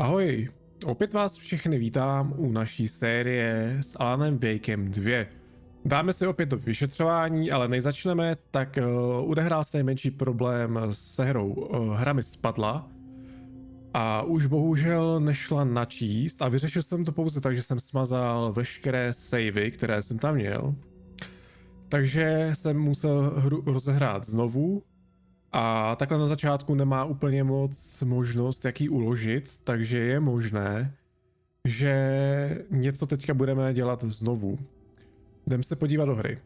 Ahoj, opět vás všechny vítám u naší série s Alanem Wakem 2. Dáme si opět do vyšetřování, ale než začneme, tak odehrál se nejmenší problém s hrou. Hra mi spadla a už bohužel nešla načíst a vyřešil jsem to pouze tak, že jsem smazal veškeré savey, které jsem tam měl. Takže jsem musel hru rozehrát znovu. A takhle na začátku nemá úplně moc možnost, jak ji uložit, takže je možné, že něco teďka budeme dělat znovu. Jdeme se podívat do hry.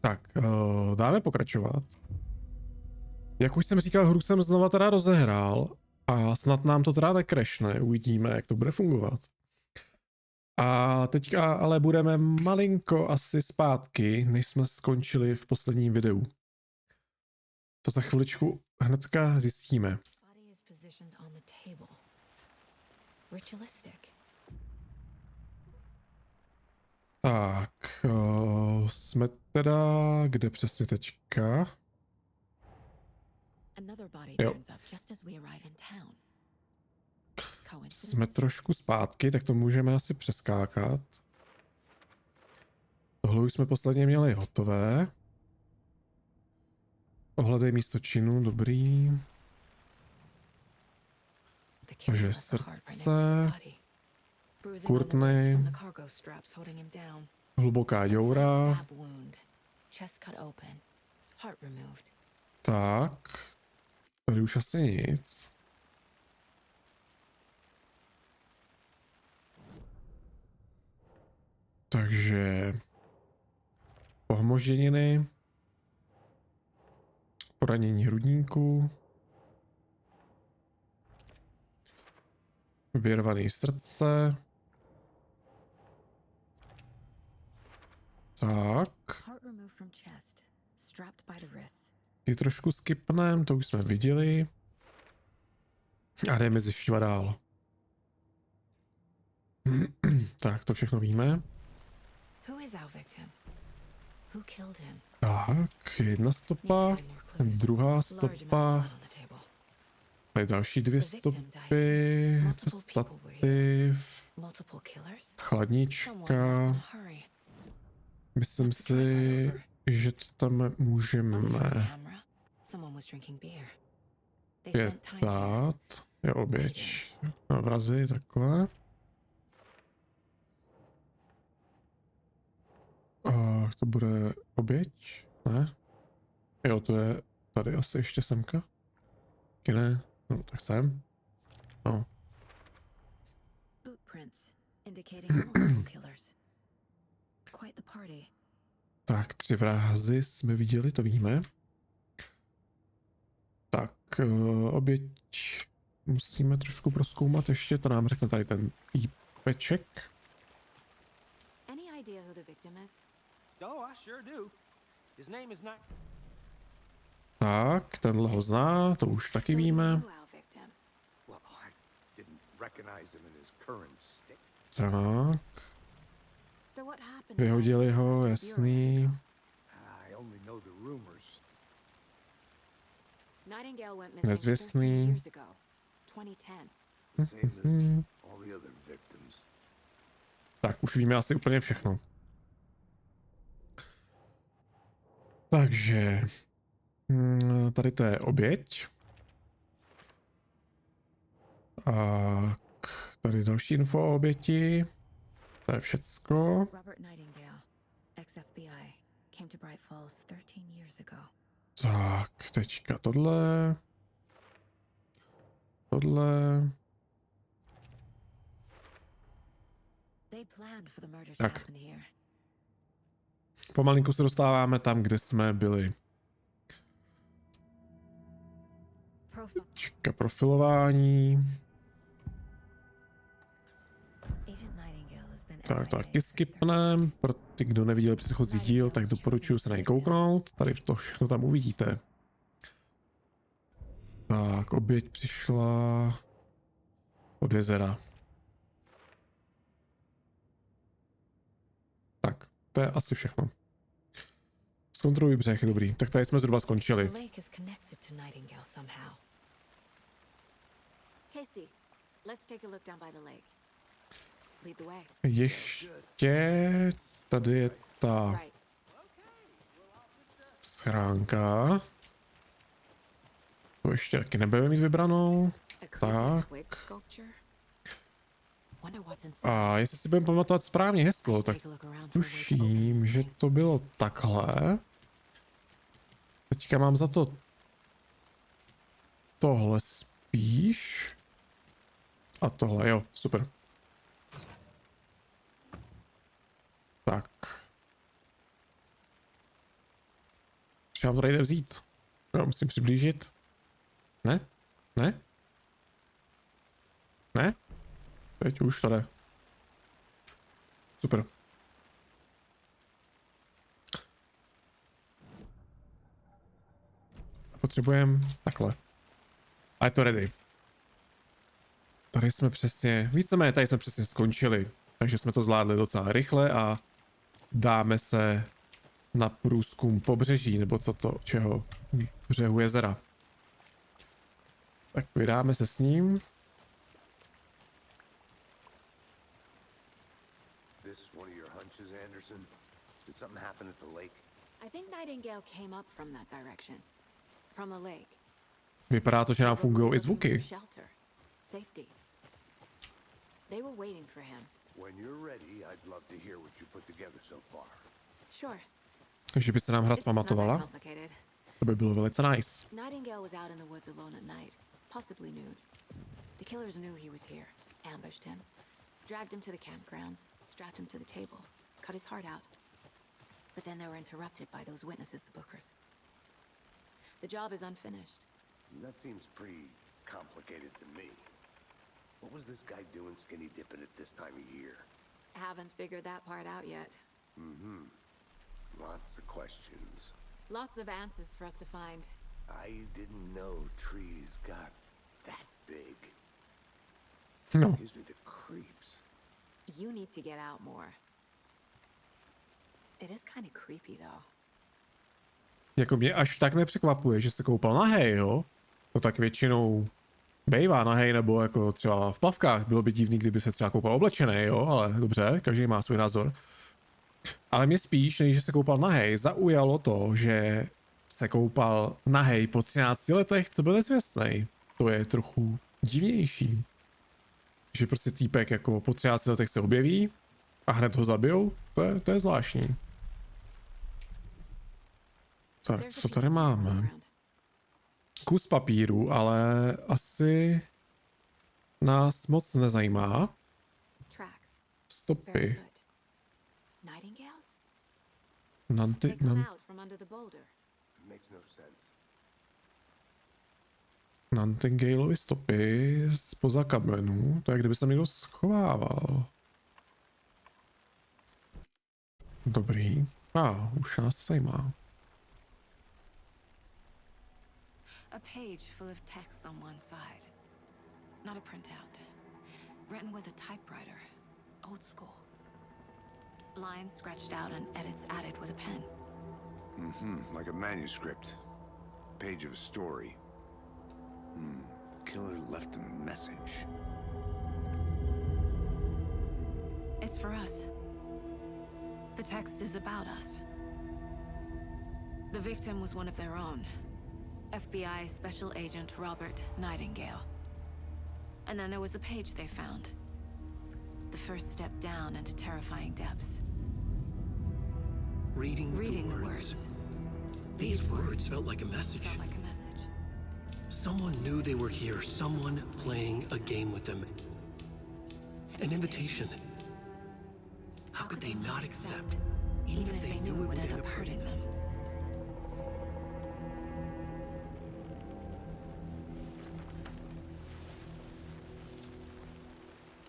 Tak, dáme pokračovat. Jak už jsem říkal, hru jsem znova teda rozehrál a snad nám to teda nekrešne, uvidíme, jak to bude fungovat. A teďka ale budeme malinko asi zpátky, než jsme skončili v posledním videu. To za chviličku hnedka zjistíme. Tak, jsme teda kde přesně teďka? Jo. Jsme trošku zpátky, tak to můžeme asi přeskákat. Tohle už jsme posledně měli hotové. Ohledej místo činu, dobrý. Takže srdce. Courtney. Hluboká děura. Tak. Tady už asi nic. Takže pohmoženiny. Poranění hrudníku. Vyrvaný srdce. Tak. Je trošku skipnem, to už jsme viděli. A jdeme zjišťovat dál. Tak, to všechno víme. Tak, jedna stopa, druhá stopa, tady další dvě stopy, stativ, chladnička. Myslím si, že to tam můžeme pětat. Je oběť. Na vrazy, takhle. To bude oběť? Ne? Jo, to je tady asi ještě semka. Taky ne? No, tak sem. No. Tak, 3 vrazy jsme viděli, to víme. Tak, oběť musíme trošku prozkoumat ještě, to nám řekne tady ten týpeček. Tak, tenhle ho zná, to už taky víme. Tak. Vyhodili ho, jasný. Nezvěstný. Tak, už víme asi úplně všechno. Takže tady to je oběť. A tady další info o oběti. To je všecko. Tak, teďka tohle. Tak. Pomalinku se dostáváme tam, kde jsme byli. Teďka profilování. Tak to taky skipnem. Pro ty, kdo neviděli předchozí díl, tak doporučuji se na něj kouknout. Tady to všechno tam uvidíte. Tak, oběť přišla od jezera. Tak, to je asi všechno. Zkontroluj břeh, dobrý. Tak tady jsme zhruba skončili. Ještě tady je ta schránka. To ještě taky nebudeme mít vybranou. Tak. A jestli si budeme pamatovat správně heslo, tak tuším, že to bylo takhle. Teďka mám za to tohle spíš. A tohle, jo, super. Tak. Ještě vám to nejde vzít. Jo, musím přiblížit. Ne? Ne? Ne? Teď už to jde. Super. Potřebujeme takhle. A je to ready. Tady jsme přesně, víceméně tady jsme přesně skončili. Takže jsme to zvládli docela rychle a dáme se na průzkum pobřeží, nebo co to, čeho? Břehu jezera. Tak vydáme se s ním. Vypadá to, že nám fungují i zvuky. Takže by se nám hra zpamatovala. To by bylo velice nice. Nightingale was out in the woods alone at night, possibly nude. The killers knew he was here, ambushed him, dragged him to the campgrounds, strapped him to the table, cut his heart out. But then they were interrupted by those witnesses, the Bookers. The job is unfinished. That seems pretty complicated to me. What was this guy doing skinny dipping at this time of year? Haven't figured that part out yet. Lots of questions. Lots of answers for us to find. I didn't know trees got that big. No. Gives me the creeps. You need to get out more. It is kind of creepy though. Jako mě až tak nepřekvapuje, že se koupal nahej, jo? To tak většinou bejvá nahej, nebo jako třeba v plavkách. Bylo by divný, kdyby se třeba koupal oblečený, jo? Ale dobře, každý má svůj názor. Ale mě spíš, než že se koupal nahej, zaujalo to, že se koupal nahej po 13 letech, co byl nezvěstnej. To je trochu divnější. Že prostě týpek jako po 13 letech se objeví a hned ho zabijou, to je zvláštní. Tak, co tady máme? Kus papíru, ale asi nás moc nezajímá. Stopy. Nightingaleovy stopy spoza kamenů, to je kdyby se někdo schovával. Dobrý. Už nás to zajímá. A page full of text on one side. Not a printout. Written with a typewriter. Old school. Lines scratched out and edits added with a pen. Like a manuscript. Page of a story. Killer left a message. It's for us. The text is about us. The victim was one of their own. FBI Special Agent Robert Nightingale. And then there was the page they found. The first step down into terrifying depths. Reading the words. These words felt like a message. Someone knew they were here, someone playing a game with them. An invitation. How could they not accept, even if they knew it would end up hurting them?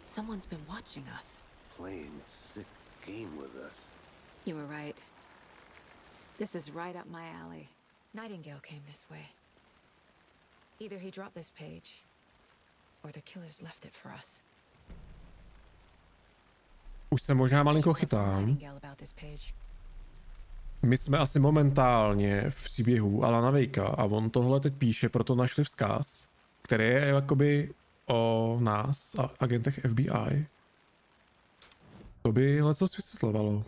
Someone's been watching us. Playing a sick game with us. You were right. This is right up my alley. Nightingale came this way. Either he dropped this page, or the killers left it for us. Už se možná malinko chytám. My jsme asi momentálně v příběhu Alana Wakea a on tohle teď píše, proto našli vzkaz, který je jakoby o nás, agentech FBI. To by lecos vysvětlovalo.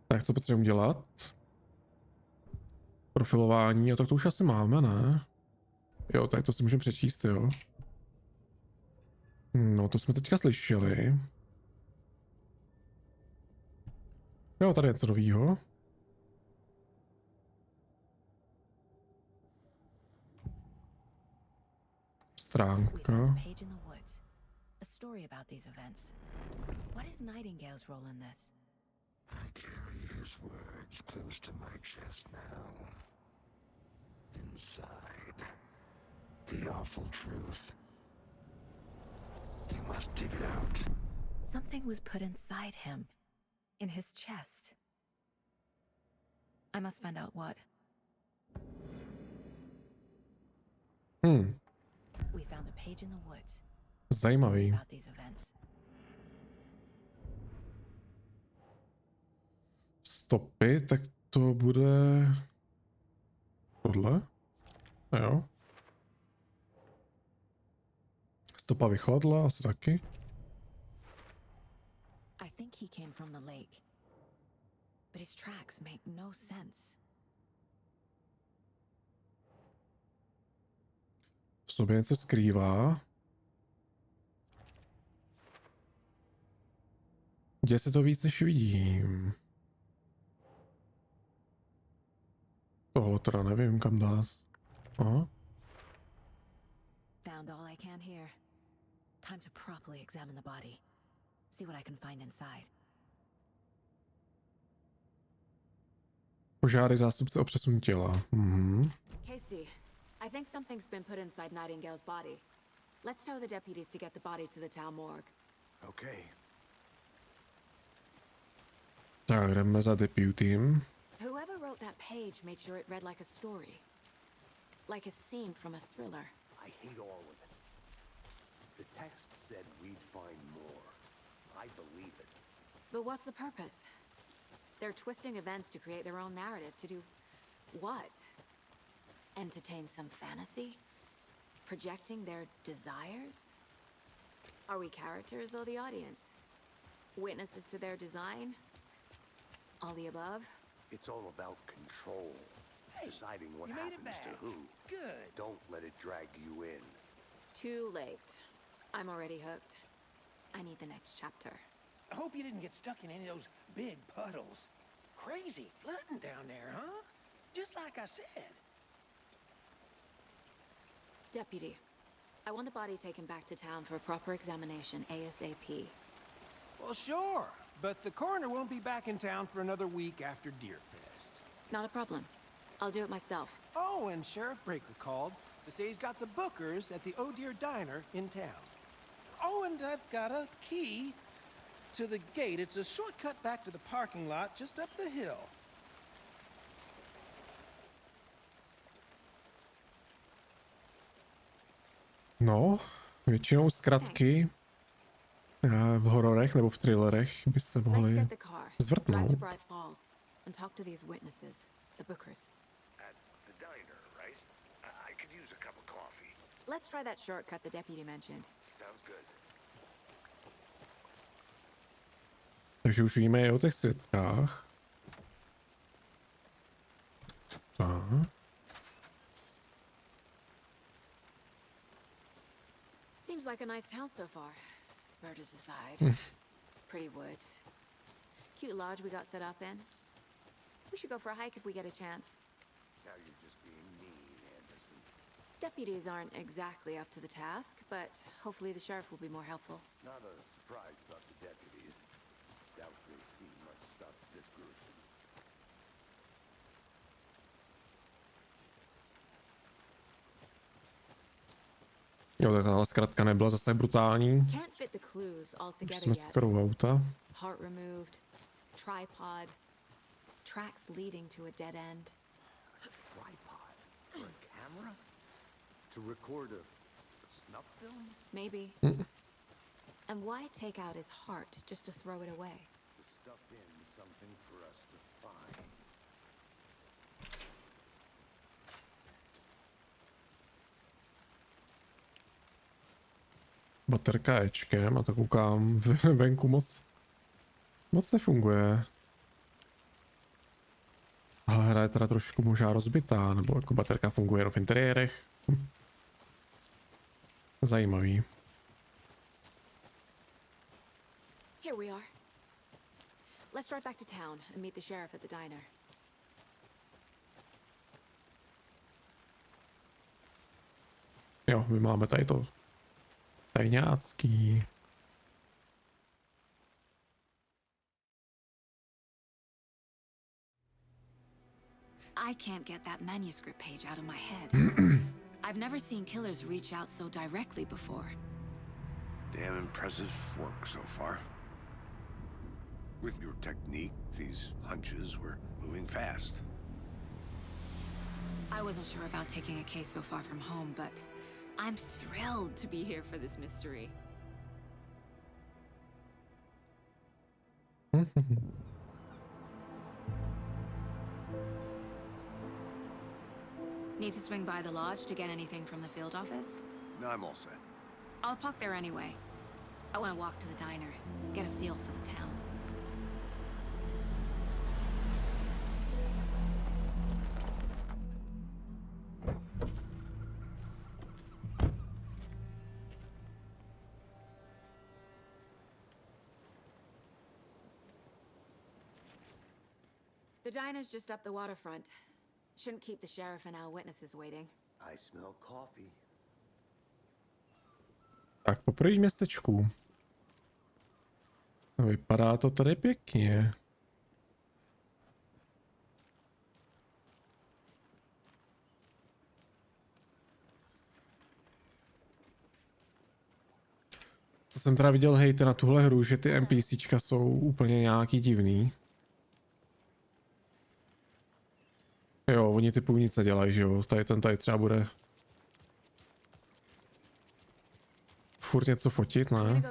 Tak co potřebujeme dělat? Profilování, a tak to už asi máme, ne? Jo, tak to si můžeme přečíst, jo. No, to jsme teďka slyšeli. Jo, tady je něco novýho. Stránka. A story about these events. What is Nightingale's role in this? I carry his words close to my chest now. Inside, the awful truth. You must dig it out. Something was put inside him. In his chest. I must find out what. We found a page in the woods. Zajímavý. About these events. Stopy, tak to bude... Tohle? Jo. Stopa vychladla, asi taky. I think he came from the lake. But his tracks make no sense. V sobě něco skrývá. Děje se to víc, než vidím. Tohle teda nevím, kam dát. Aha. Found all I can here. Time to properly examine the body. See what I can find inside. Požádej zástupce o přesun těla. Casey, I think something's been put inside Nightingale's body. Let's tell the deputies to get the body to the town morgue. Okay. Tak, jdeme za deputym. Whoever wrote that page made sure it read like a story. Like a scene from a thriller. I hate all of it. The text said we'd find more. I believe it. But what's the purpose? They're twisting events to create their own narrative to do what? Entertain some fantasy? Projecting their desires? Are we characters or the audience? Witnesses to their design? All the above? It's all about control. Hey, deciding what you made it happens to back. who. Good. Don't let it drag you in. Too late. I'm already hooked. I need the next chapter. I hope you didn't get stuck in any of those big puddles. Crazy flooding down there, huh? Just like I said. Deputy, I want the body taken back to town for a proper examination ASAP. Well, sure, but the coroner won't be back in town for another week after Deerfest. Not a problem. I'll do it myself. Oh, and Sheriff Breaker called to say he's got the Bookers at the Oh Dear Diner in town. Oh, and I've got a key to the gate. It's a shortcut back to the parking lot just up the hill. No, většinou zkratky v hororech nebo v thrillerech by se Let's mohly get the car. Drive to zvrtnout. Bright Falls and talk to these witnesses, the Bookers. At the diner, right? I could use a cup of coffee. Let's try that shortcut the deputy mentioned. Sounds good. Takže už víme i o těch svědkách. Tak. Seems like a nice town so far. Murders aside. Pretty woods. Cute lodge we got set up in. We should go for a hike if we get a chance. Now you're just being mean, Anderson. Deputies aren't exactly up to the task, but hopefully the sheriff will be more helpful. Not a surprise about the deputies. Doubt they've seen much stuff this gruesome. Jo, tak tahle zkratka nebyla zase brutální. Can't fit the clues all Už together jsme yet. skoro u auta. Heart removed, tripod, tracks leading to a dead end. A tripod for a camera? To record a snuff film? Maybe. And why take out his heart just to throw it away? To stuff in something for us to find. Baterka Ečkem a to koukám venku moc nefunguje. Ale hra je teda trošku možná rozbitá, nebo jako baterka funguje jenom v interiérech. Zajímavý. Here we are. Let's drive back to town and meet the sheriff at the diner. Jo, my máme tady to tajňácký. I can't get that manuscript page out of my head. I've never seen killers reach out so directly before. Damn impressive work so far. With your technique, these hunches were moving fast. I wasn't sure about taking a case so far from home, but I'm thrilled to be here for this mystery. Need to swing by the lodge to get anything from the field office? No, I'm all set. I'll park there anyway. I want to walk to the diner, get a feel for the town. The diner's just up the waterfront. Shouldn't keep the sheriff and our witnesses waiting. I smell coffee. Tak poprvé v městečku. No, vypadá to tady pěkně. Co jsem teda viděl hejty na tuhle hru, že ty NPCčka jsou úplně nějaký divný. Jo, oni typu nic nedělají, že jo, tady třeba bude furt něco fotit, ne?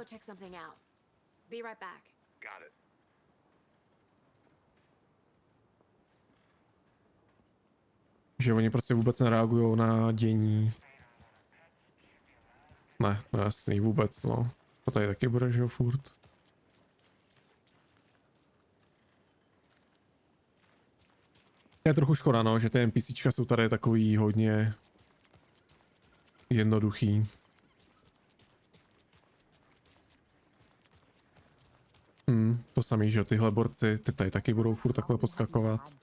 Že oni prostě vůbec nereagují na dění. Ne, to je jasný, vůbec, no. To tady taky bude, že jo, furt. Je trochu škoda, no, že ty NPCčka jsou tady takový hodně jednoduchý. To samý, že tyhle borci, ty tady taky budou furt takhle poskakovat.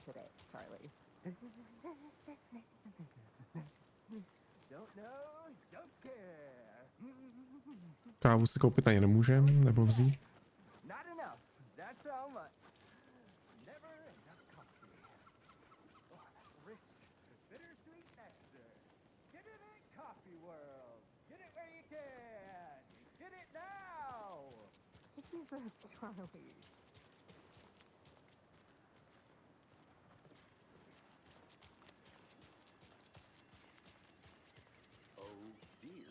Kávu si koupit ani nemůžem, nebo vzít.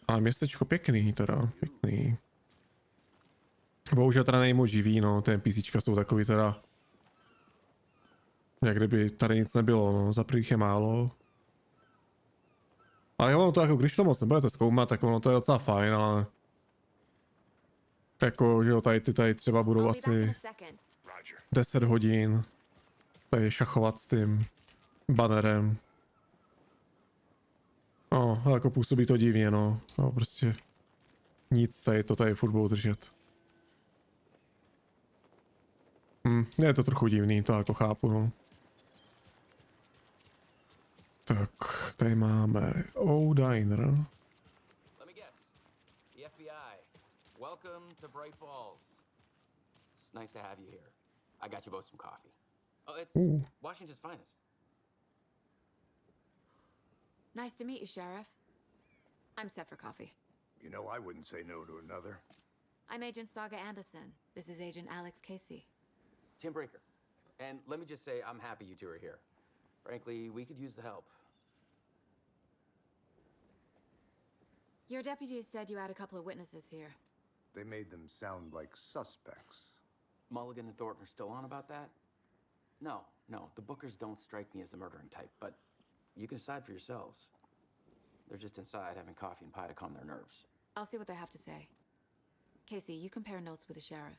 Ale městečko pěkný teda, pěkný. Bohužel teda není moc živý, no, ty NPCčka jsou takový teda... Jak kdyby tady nic nebylo, no, za prvých je málo. Ale ono to jako, když to moc nebudete zkoumat, tak ono to je docela fajn, ale... Jako, že jo, tady třeba budou asi 10 hodin tady šachovat s tím banerem. No, jako působí to divně, no. No, prostě nic tady furt budou držet. Je to trochu divný, to jako chápu, no. Tak, tady máme Diner. Let me guess. The FBI. Welcome to Bright Falls. It's nice to have you here. I got you both some coffee. Oh, it's Washington's finest. Nice to meet you, Sheriff. I'm set for coffee. You know, I wouldn't say no to another. I'm Agent Saga Anderson. This is Agent Alex Casey. Tim Breaker. And let me just say, I'm happy you two are here. Frankly, we could use the help. Your deputies said you had a couple of witnesses here. They made them sound like suspects. Mulligan and Thornton are still on about that? No, the Bookers don't strike me as the murdering type, but you can decide for yourselves. They're just inside having coffee and pie to calm their nerves. I'll see what they have to say. Casey, you compare notes with the sheriff.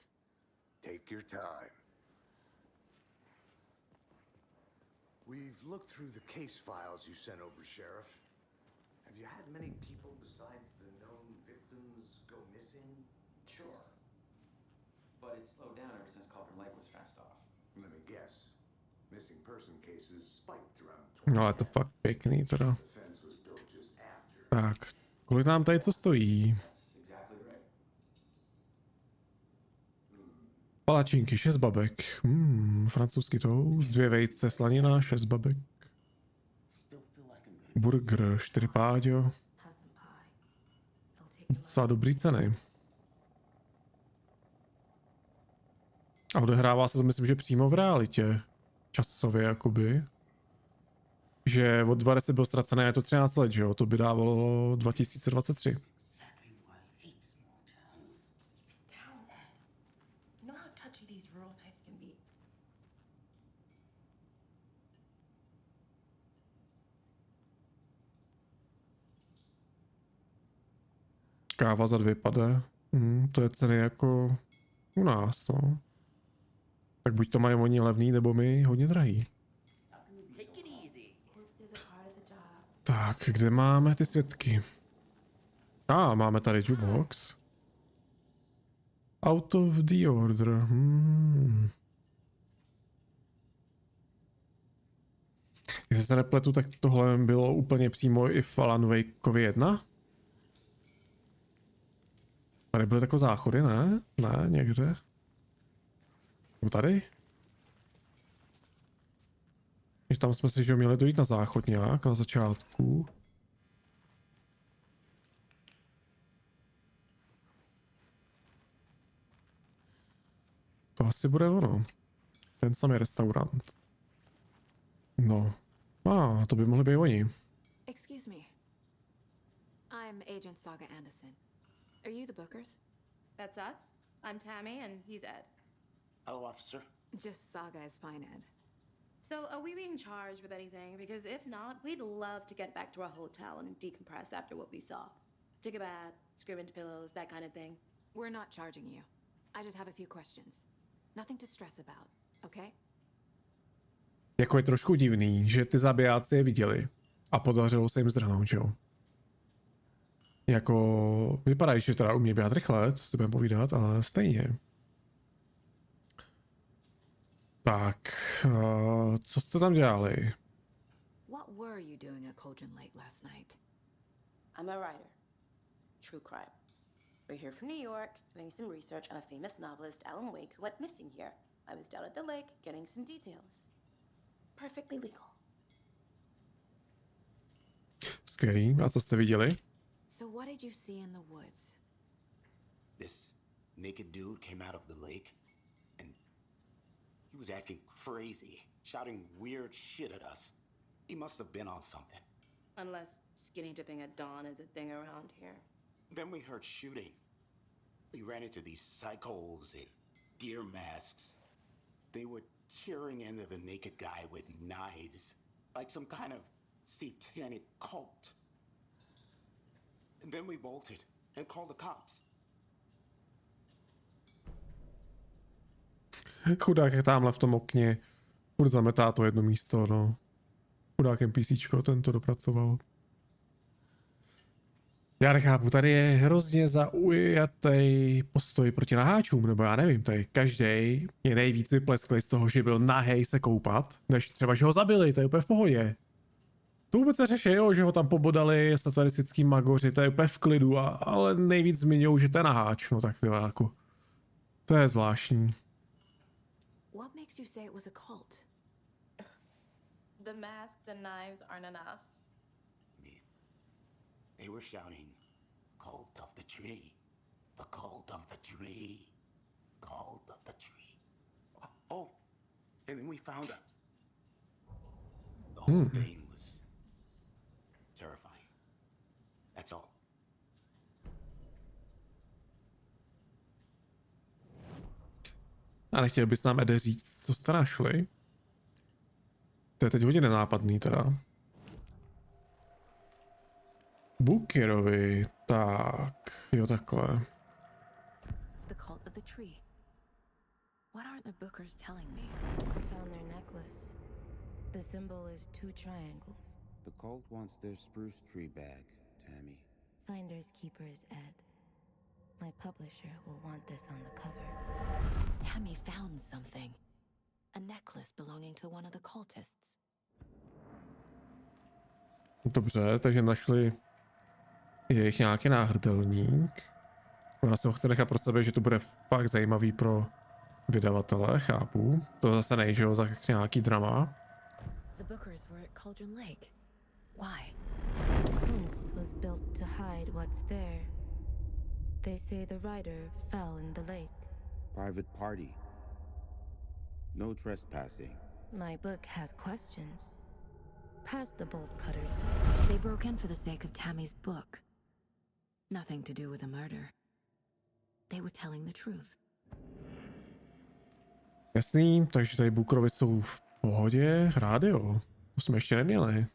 Take your time. We've looked through the case files you sent over, Sheriff. Have you had many people besides the known victims go missing? Sure. But it slowed down ever since Cauldron Lake was fenced off. Let me guess. Missing person cases spiked around No ale to fakt pěkný teda. The fence was built just after. Tak, kolik nám tady co stojí? That's exactly right. Palačinky, 6 babek. Francouzský toast, 2 vejce, slanina, 6 babek. Burger, 4 páďo. Docela dobrý ceny. A odehrává se to, myslím, že přímo v realitě. Časově, jakoby. Že od 20 byl ztracené, je to 13 let, že jo? To by dávalo 2023. Káva za 2 pade. To je ceny jako u nás, no. Tak buď to mají oni levný, nebo my hodně drahý. Tak, kde máme ty svědky? Máme tady jukebox. Out of the order. Jestli se nepletu, tak tohle bylo úplně přímo i v Alan Wakeovi 1. Tady byly takové záchody, ne? Ne, někde. Nebo tady? Když tam jsme si, že měli dojít na záchod nějak, na začátku. To asi bude ono. Ten samý restaurant. No. To by mohli být oni. Excuse me. I'm Agent Saga Anderson. Are you the Bookers? That's us. I'm Tammy, and he's Ed. Hello, officer. Just Saga is fine, Ed. So, are we being charged with anything? Because if not, we'd love to get back to our hotel and decompress after what we saw. Take a bath, scream into pillows, that kind of thing. We're not charging you. I just have a few questions. Nothing to stress about, okay? Jako je trošku divný, že ty zabijáci je viděli a podařilo se jim zdrhnout, jo? Jako, vypadají, že teda umí běhat rychle, co si budeme povídat, ale stejně. Tak, co jste tam dělali? What were you doing at Cauldron Lake last night? I'm a writer. True crime. We're here from New York, doing some research on a famous novelist, Alan Wake, who went missing here. I was down at the lake, getting some details. Perfectly legal. Skvělý, a co jste viděli? So what did you see in the woods? This naked dude came out of the lake, and he was acting crazy, shouting weird shit at us. He must have been on something. Unless skinny dipping at dawn is a thing around here. Then we heard shooting. We ran into these psychos in deer masks. They were tearing into the naked guy with knives, like some kind of satanic cult. And then we bolted and called the cops. Chudák je tamhle v tom okně. Furt zametá to jedno místo, no. Chudák NPCčko, ten to dopracoval. Já nechápu, tady je hrozně zaujatý postoj proti naháčům, nebo já nevím, tady každej je nejvíc vyplesklý z toho, že byl nahej se koupat, než třeba, že ho zabili, to je úplně v pohodě. To vůbec neřeší, jo, že ho tam pobodali satanistický magoři, to je úplně v klidu, ale nejvíc zmiňují, že to je naháč, no tak jako, to je zvláštní. What makes you say it was a cult? The masks and knives aren't enough. They were shouting, "Cult of the tree, the cult of the tree, cult of the tree." Oh, and then we found out. The whole thing was terrifying. That's all. A nechtěl bys nám, Ede, říct, co jste našli? To je teď hodně nenápadný teda. Bookerovi, tak, jo takhle. the tree. What aren't the Bookers telling me? I found their necklace. The symbol is 2 triangles. The cult wants their spruce tree bag, Tammy. Finders keepers, Ed. My publisher will want this on the cover. Tammy found something. A necklace belonging to one of the cultists. Dobře, takže našli jejich nějaký náhrdelník. Ona se ho chce nechat pro sebe, že to bude fakt zajímavý pro vydavatele, chápu. To zase nejde, že za nějaký drama. The Bookers were at Cauldron Lake. Why? The fence was built to hide what's there. They say the rider fell in the lake. Private party. No trespassing. My book has questions. Past the bolt cutters. They broke in for the sake of Tammy's book. Nothing to do with the murder. They were telling the truth. Jasný, takže tady Bookerovi jsou v pohodě, rádio. To jsme ještě neměli.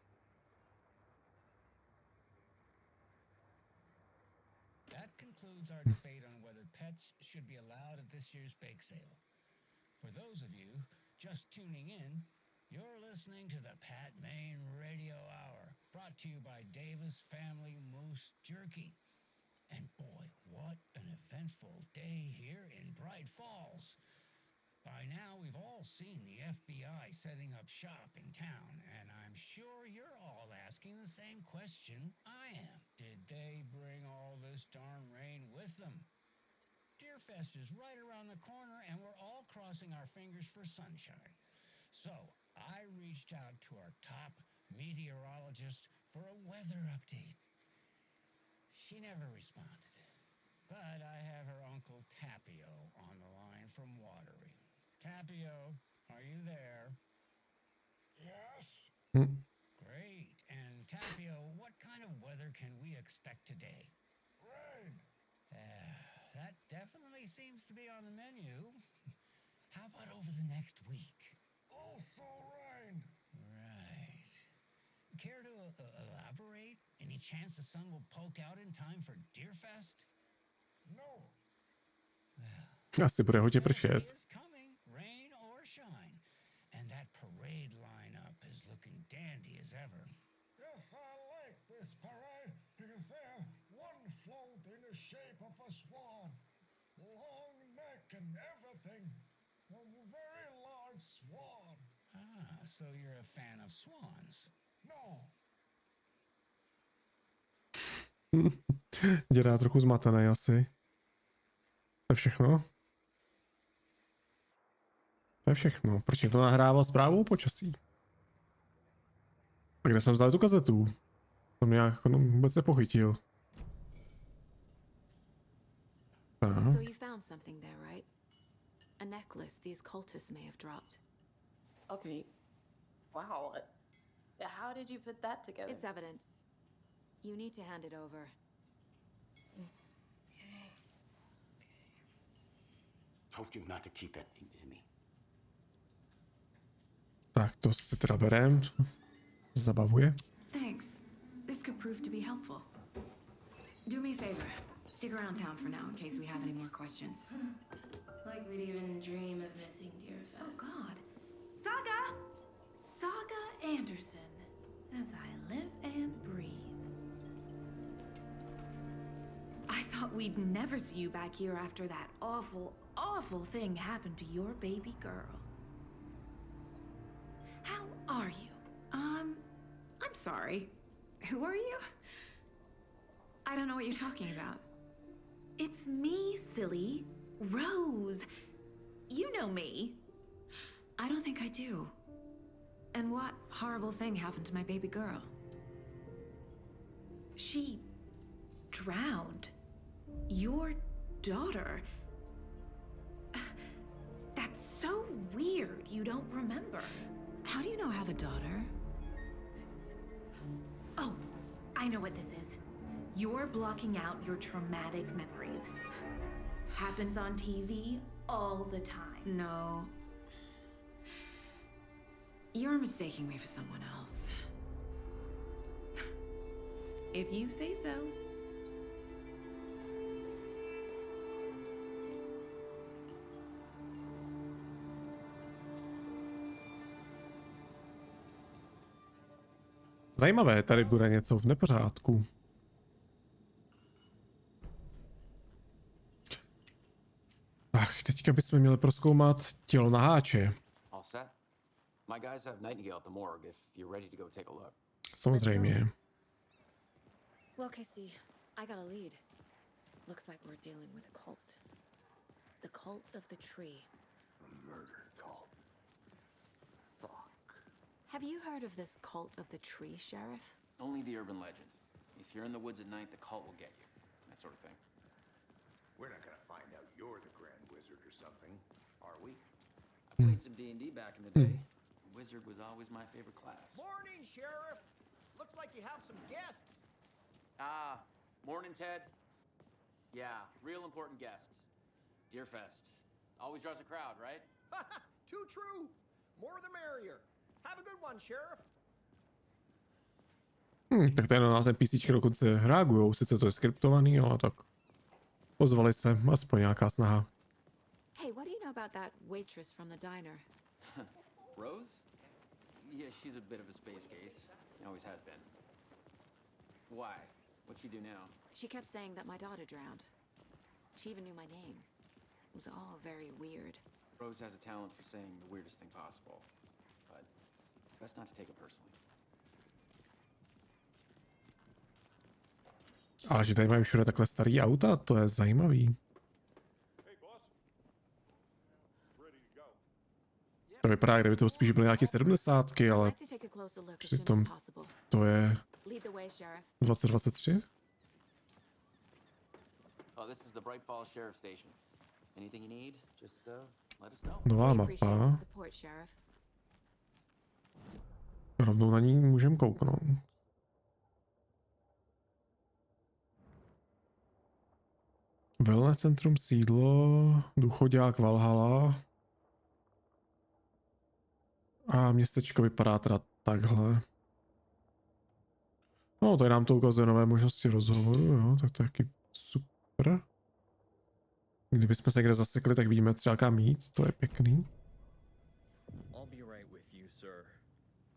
That concludes our debate on whether pets should be allowed at this year's bake sale. For those of you just tuning in, you're listening to the Pat Main Radio Hour, brought to you by Davis Family Moose Jerky. And boy, what an eventful day here in Bright Falls. By now, we've all seen the FBI setting up shop in town, and I'm sure you're all asking the same question I am. Did they bring all this darn rain with them? Deerfest is right around the corner, and we're all crossing our fingers for sunshine. So, I reached out to our top meteorologist for a weather update. She never responded, but I have her Uncle Tapio on the line from Watery. Tapio, are you there? Yes. Great. And Tapio, what kind of weather can we expect today? Rain. That definitely seems to be on the menu. How about over the next week? Also rain. Right. Care to elaborate? Any chance the sun will poke out in time for Deerfest? No. Well, Asi bude hodně pršet. Rain or shine. And that parade lineup is looking dandy as ever. Yes, I like this parade because they have one float in the shape of a swan. Long neck and everything. A very large swan. Ah, so you're a fan of swans? No. Dělá trochu zmatený asi. To je všechno? To je všechno. Proč to nahrával zprávu počasí? A kde jsme vzali tu kazetu? To mě nějak vůbec nepochytil. So you found something there, right? A necklace these cultists may have dropped. Okay. Wow. How did you put that together? It's evidence. You need to hand it over. Told you not to keep that thing to me. Tak to si teda berem. Zabavuje. Thanks. This could prove to be helpful. Do me a favor. Stick around town for now in case we have any more questions. Like we'd even dream of missing Deerfest. Oh, God. Saga! Saga Anderson. As I live and breathe. I thought we'd never see you back here after that awful, awful thing happened to your baby girl. How are you? I'm sorry. Who are you? I don't know what you're talking about. It's me, silly. Rose. You know me. I don't think I do. And what horrible thing happened to my baby girl? She drowned. Your daughter. That's so weird you don't remember. How do you know I have a daughter? Oh, I know what this is. You're blocking out your traumatic memories. Happens on TV all the time. No. You're mistaking me for someone else. If you say so. Zajímavé, tady bude něco v nepořádku. Tak, teďka bychom měli prozkoumat tělo naháče. Samozřejmě. Well, Casey, I got a lead. Looks like we're dealing with a cult. The cult of the tree. A murder cult. Fuck. Have you heard of this cult of the tree, Sheriff? Only the urban legend. If you're in the woods at night, the cult will get you. That sort of thing. We're not gonna find out you're the Grand Wizard or something, are we? I played some D&D back in the day. Wizard was always my favorite class. Morning, Sheriff. Looks like you have some guests. Morning, Ted. Yeah, real important guests. Deerfest. Always draws a crowd, right? Too true. More the merrier. Have a good one, Sheriff. Tak tady na nás NPCčky dokonce reagujou, sice to je skriptovaný, ale tak ozvali se, aspoň nějaká snaha. Hey, what do you know about that waitress from the diner? Rose? Yeah, she's a bit of a space case. She always has been. Why? What'd she do now? She kept saying that my daughter drowned. She even knew my name. It was all very weird. Rose has a talent for saying the weirdest thing possible. But it's best not to take it personally. A že tady mají všude takhle starý auta, to je zajímavý. To vypadá, kdyby to spíš byly nějaké 70, ale přitom to je 2023? Nová mapa. Rovnou na ní můžeme kouknout. Wellness centrum, sídlo, důchodák Valhalla. A městečko vypadá teda takhle. No, tady nám to ukazuje nové možnosti rozhovoru, jo, tak to je taky super. Kdybychom se někde zasekli, tak vidíme třeba kam jít, to je pěkný.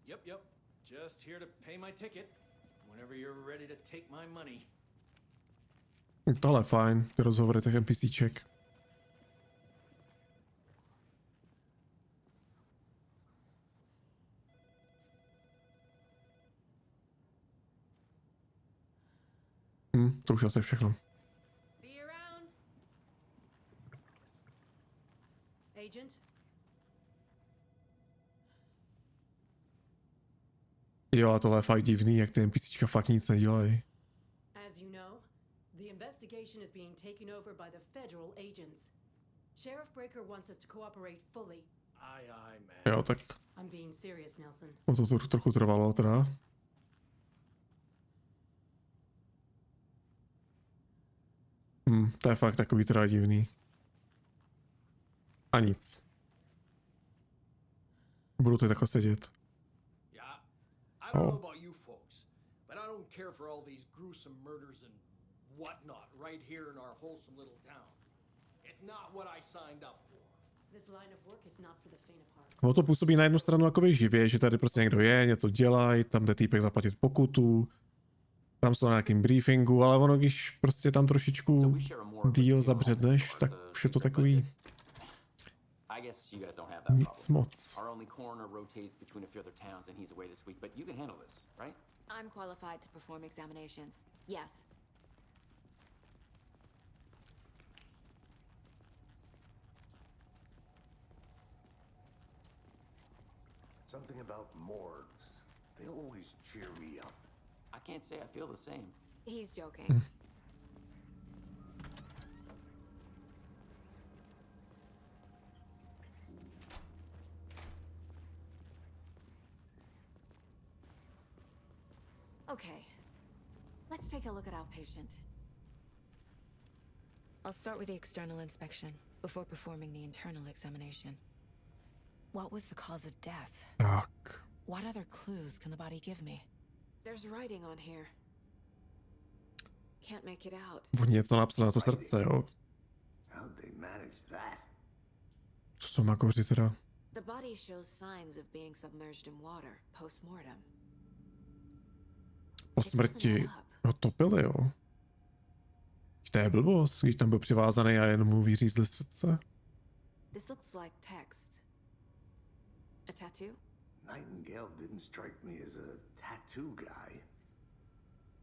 Yep. Just here to pay my ticket. Whenever you're ready to take my money. Tohle je fajn, ty rozhovory těch NPCček. To už asi všechno. Jo, a tohle je fakt divný, jak ty NPCčka fakt nic nedělají. As you know, the investigation is being taken over by the federal agents. Sheriff Breaker wants us to cooperate fully. Aye, man. Jo, tak. I'm being serious, Nelson. No to trochu trvalo teda. To je fakt takový teda divný. A nic. Budu tady takhle sedět. I don't know about you folks, but I don't care for all these gruesome murders and whatnot right here in our wholesome little town. It's not what I signed up for. This line of work is not for the faint of heart. To působí na jednu stranu jakoby živě, že tady prostě někdo je, něco dělají, tam jde týpek zaplatit pokutu, tam jsou na nějakým briefingu, ale ono, když prostě tam trošičku díl zabředneš, tak už je to takový nic moc. I'm qualified to perform examinations. Yes. Something about morgues. They always cheer me up. I can't say I feel the same. He's joking. Okay, let's take a look at our patient. I'll start with the external inspection before performing the internal examination. What was the cause of death? Tak. What other clues can the body give me? There's writing on here. Can't make it out. On něco napsal na to srdce, jo. How'd they manage that? To jsou makoři teda. The body shows signs of being submerged in water post-mortem. Po smrti ho topili, jo. To je blbost, když tam byl přivázaný a jen mu vyřízli srdce. This looks like text. A tattoo? Nightingale didn't strike me as a tattoo guy.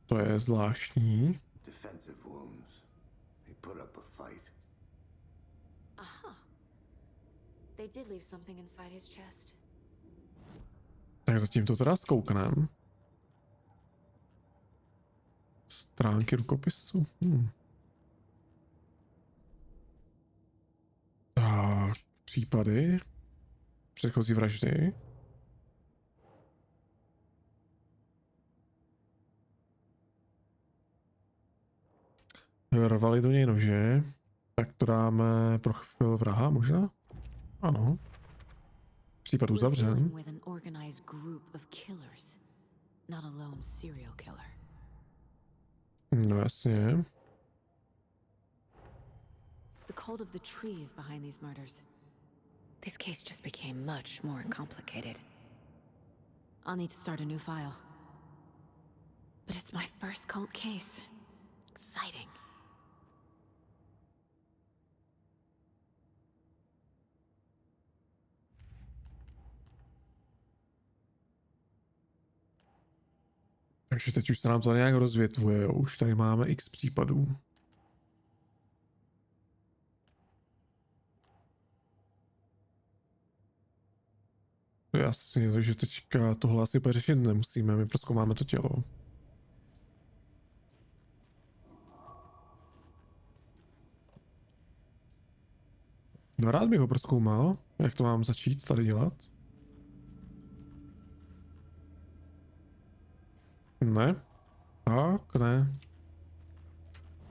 To je zvláštní. Defensive wounds. He put up a fight. Aha. They did leave something inside his chest. Tak zatím to teda zkouknem. Stránky rukopisu. Tak, případy. Předchozí vraždy. Rvali do něj nože. Tak to dáme profil vraha možná? Ano. Případ uzavřen. No jasně. The cult of the tree is behind these murders. This case just became much more complicated. I'll need to start a new file. But it's my first cult case. Exciting. Takže teď už se nám to nějak rozvětvuje, jo. Už tady máme x případů. Jasně, takže teďka tohle asi řešit nemusíme, my prozkoumáme to tělo. No rád bych ho prozkoumal, jak to mám začít tady dělat. Ne. Tak, ne.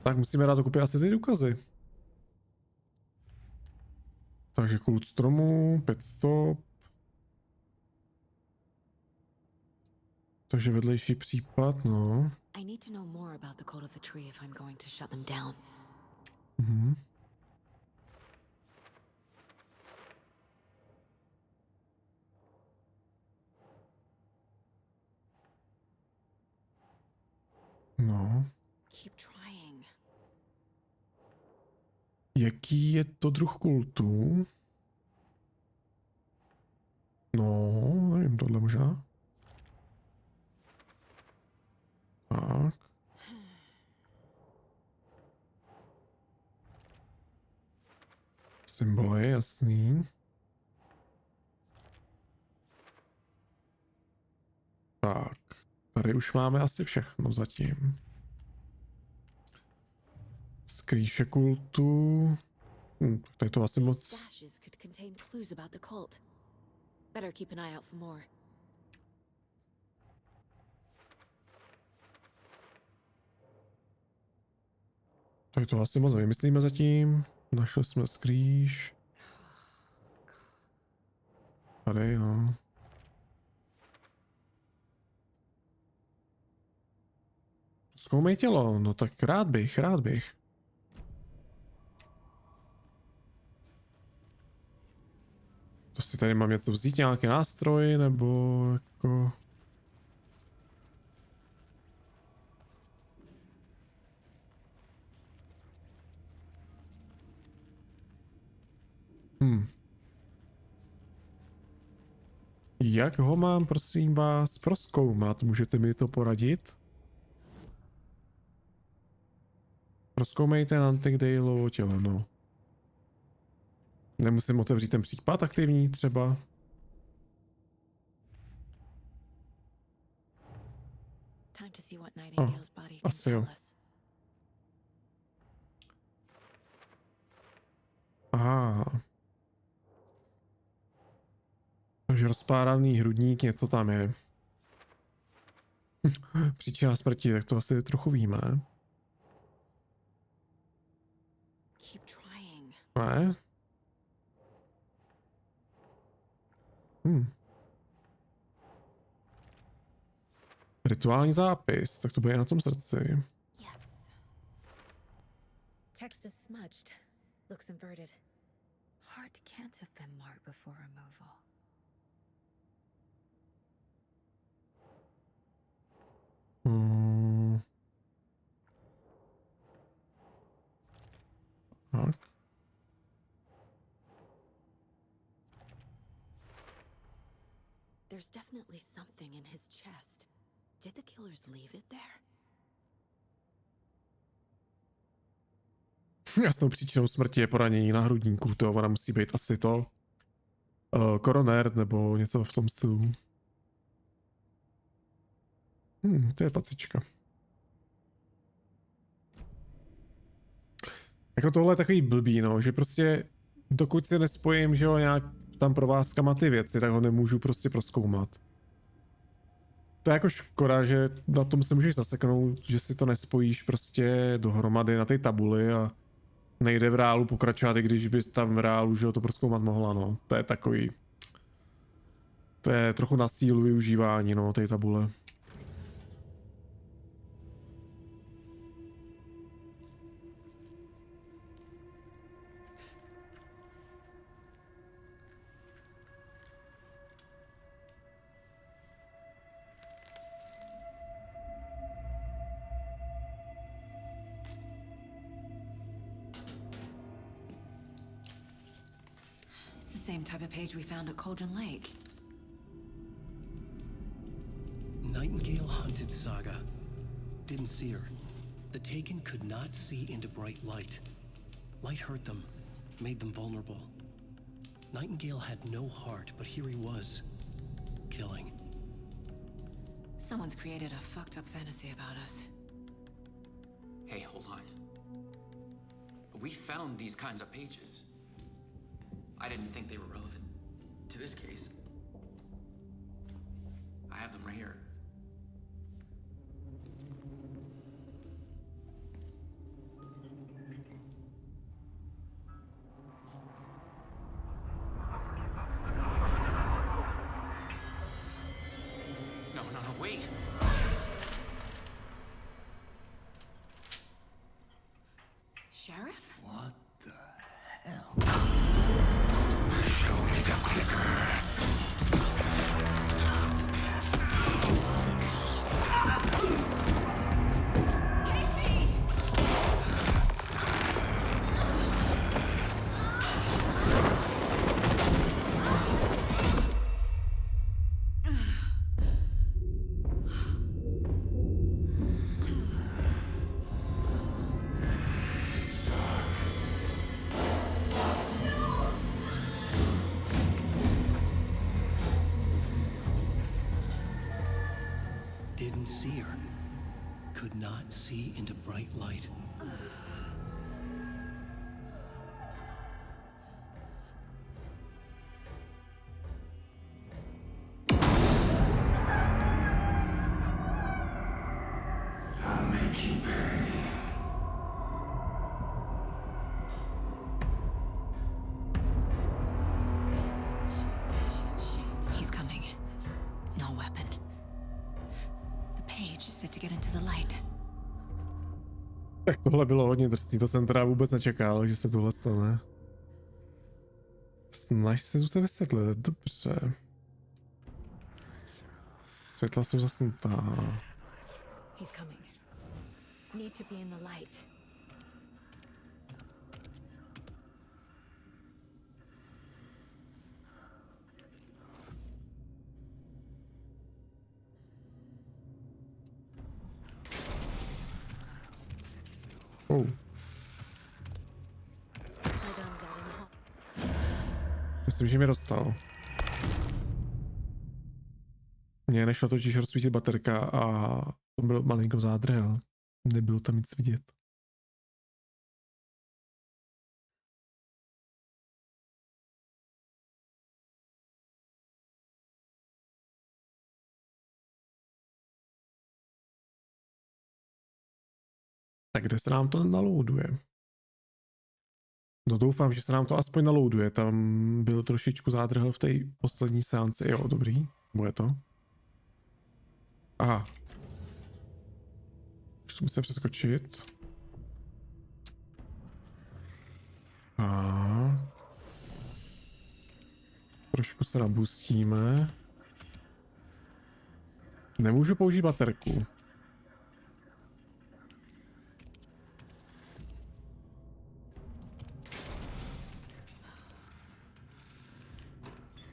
Tak musíme dát dokupy asi ty důkazy. Takže kult stromu, 5 stop. Takže vedlejší případ, no. I need to know more about the cult of the tree if I'm going to shut them down. No. Keep trying. Jaký je to druh kultu? No, nevím, tohle možná. Tak. Symboly, jasný. Tak, tady už máme asi všechno zatím. Skrýše kultu. Tak to asi moc. Better keep an eye out for more. Tak to asi moc vymyslíme zatím. Našli jsme skrýš. Tady, no. Zkoumej tělo, no tak rád bych. To si tady mám něco vzít, nějaký nástroj, nebo jako... Jak ho mám, prosím vás, prozkoumat? Můžete mi to poradit? Prozkoumejte Nantigdaleovo tělo, no. Nemusím otevřít ten případ aktivní třeba? Asi jo. Aha. Takže rozpáraný hrudník, něco tam je. Příčina smrti, tak to asi trochu víme. Ne? Rituální zápis, tak to bude na tom srdci. Yes. Text is smudged. Looks inverted. Heart can't have been marked before removal. Tak. There's definitely something in his chest. Did the killers leave it there? Jasnou příčinou smrti je poranění na hrudníku, to ona musí být asi to koroner nebo něco v tom stylu. To je pacička. Jako tohle je takový blbý, no, že prostě dokud si nespojím, že jo, nějak tam provázkama ty věci, tak ho nemůžu prostě prozkoumat. To je jako škoda, že na tom se můžeš zaseknout, že si to nespojíš prostě dohromady na té tabuli a nejde v reálu pokračovat, i když bys tam v reálu, že ho to prozkoumat mohla, no. To je takový... To je trochu na sílu využívání, no, té tabule. Same type of page we found at Cauldron Lake. Nightingale hunted Saga. Didn't see her. The Taken could not see into bright light. Light hurt them, made them vulnerable. Nightingale had no heart, but here he was, killing. Someone's created a fucked up fantasy about us. Hey, hold on. We found these kinds of pages. I didn't think they were relevant to this case. I have them right here. No, wait. Sheriff? What the hell? Show me the clicker. Didn't see her. Could not see into bright light. I'll make you pay. He's coming. No weapon. The page said to get into the light. Tak tohle bylo hodně drsný, to jsem teda vůbec nečekal, že se tohle stane. Snaž se zůstat vysvětlit, dobře. Světla jsou zasnutá. He's coming. Need to be in the light. Oh. Myslím, že mi dostal. Mně nešlo totiž rozsvítit baterka a to bylo malinko zádrhel. Nebylo tam nic vidět. Tak kde se nám to naloaduje? No doufám, že se nám to aspoň naloaduje. Tam byl trošičku zádrhel v té poslední seanci. Jo, dobrý. Bude to. Aha. Už to musím přeskočit. A trošku se nabustíme. Nemůžu použít baterku.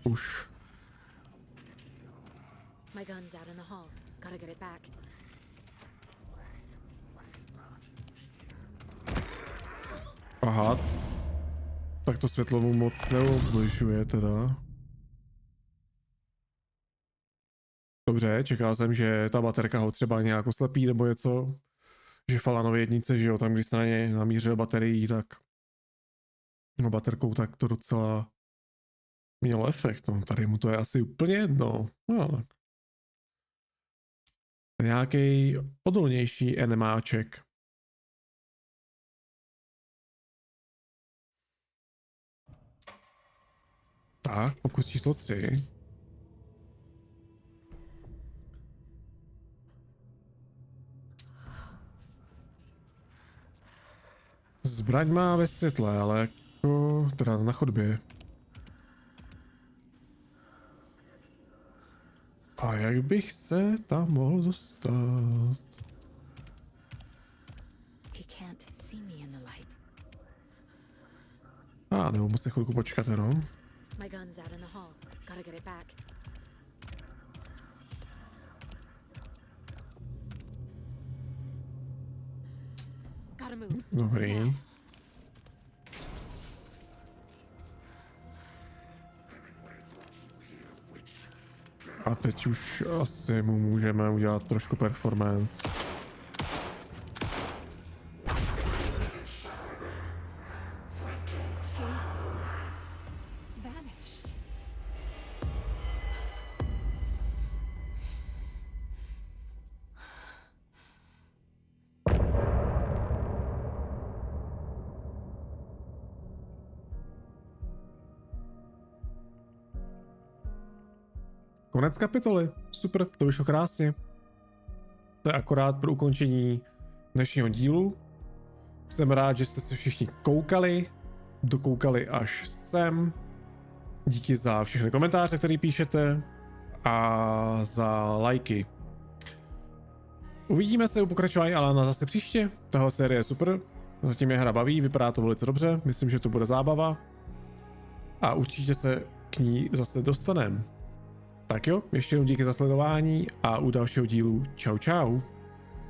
už. My gun's out in the hall. Gotta get it back. Aha. Tak to světlo mu moc neubližuje teda. Dobře, čekal jsem, že ta baterka ho třeba nějak oslepí nebo něco. Že Falanovi jednice, že jo, tam když se na ně namířil baterií, tak no baterkou, tak to docela mělo efekt. No, tady mu to je asi úplně jedno. No, tak. Nějaký odolnější enemáček. Tak, pokus číslo 3. Zbraň má ve světle, ale jako teda na chodbě. A jak bych se tam mohl dostat? Nebo musím chvilku počkat, no. My gun's out in the hall. Gotta get it back. Gotta move. Dobrý. A teď už asi mu můžeme udělat trošku performance. Konec kapitoly. Super, to vyšlo krásně. To je akorát pro ukončení dnešního dílu. Jsem rád, že jste se všichni dokoukali až sem. Díky za všechny komentáře, které píšete a za lajky. Uvidíme se u pokračování Alana zase příště. Tahle série je super. Zatím je hra baví, vypadá to velice dobře. Myslím, že to bude zábava. A určitě se k ní zase dostaneme. Tak jo, ještě jednou díky za sledování a u dalšího dílu čau čau.